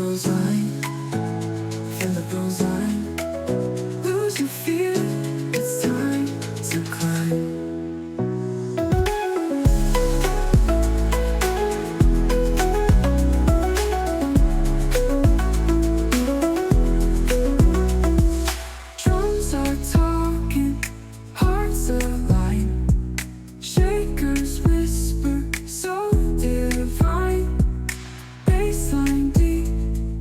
pros line, feel the pros line. Lose your fear, it's time to climb. Drums are talking, hearts align. Shakers whisper, so divine. Bassline deep,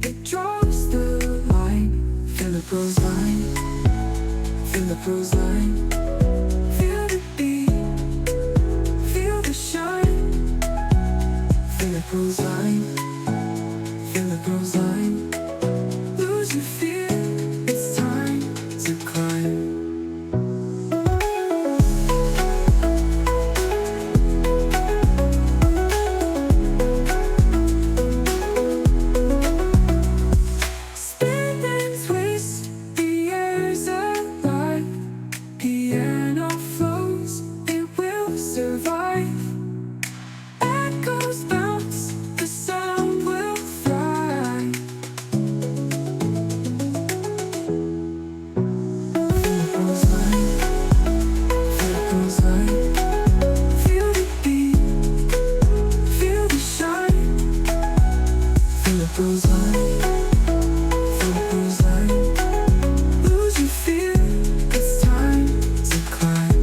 it draws the line. Feel the pros line, feel the pros line. Feel the beat, feel the shine. Feel the pros line, feel the pros line. Lose your fear, it's time to climb. Spin and twist, the air's alive. Piano flows, it will survive. Echoes bounce, the sound will thrive. Feel the pros line, feel the pros line. Feel the beat, feel the shine. Feel the pros line, feel the pros line. Lose your fear, it's time to climb.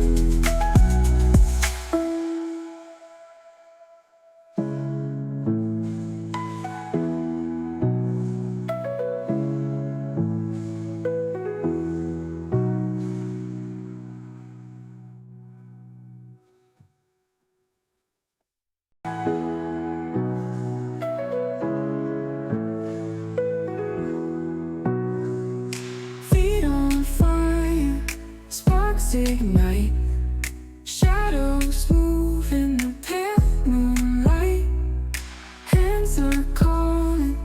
Feet on fire, sparks ignite. Shadows move in the pale moonlight. Hands are calling,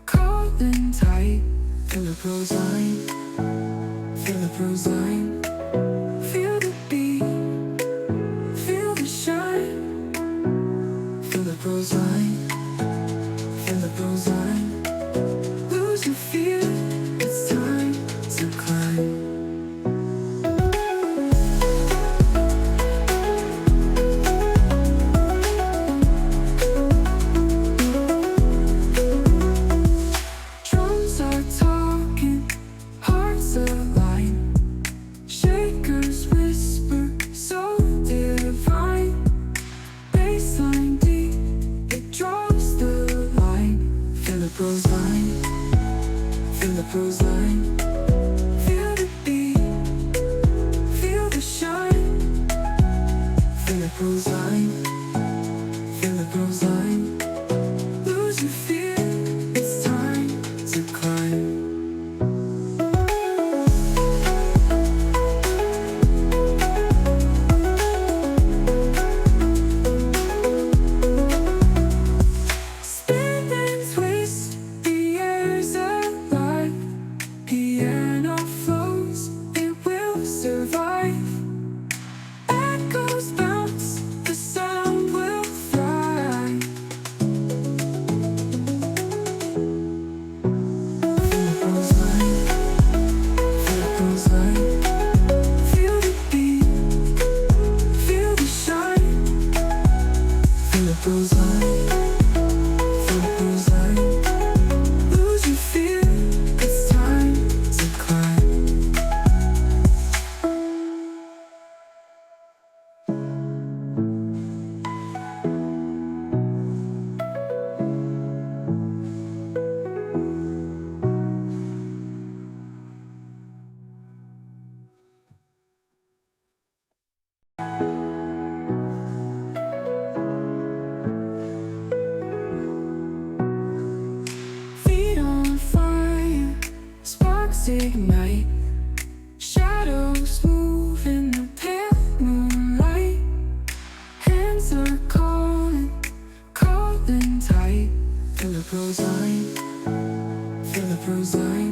calling tight. Feel the pros line, feel the pros line. Feel the beat, feel the shine. Feel the pros line, feel the pros line. Lose your fear, it's time to climb. Drums are talking, hearts align. Shakers whisper, so divine. Bassline deep, it draws the line. Feel the pros line, feel the pros line. Feel the beat, feel the shine. Feel the pros line, feel the pros line. Lose your fear, it's time to climb. Spin and twist, the air's alive. Piano flows, it will survive. Echoes bounce, the sound will thrive. Feel the pros line, feel the pros line. Feel the beat, feel the shine. Feel the pros line, feel the pros line. Lose your fear, it's time to climb. Feet on fire, sparks ignite. Shadows move in the pale moonlight. Hands are calling, calling tight. Feel the pros line, feel the pros line.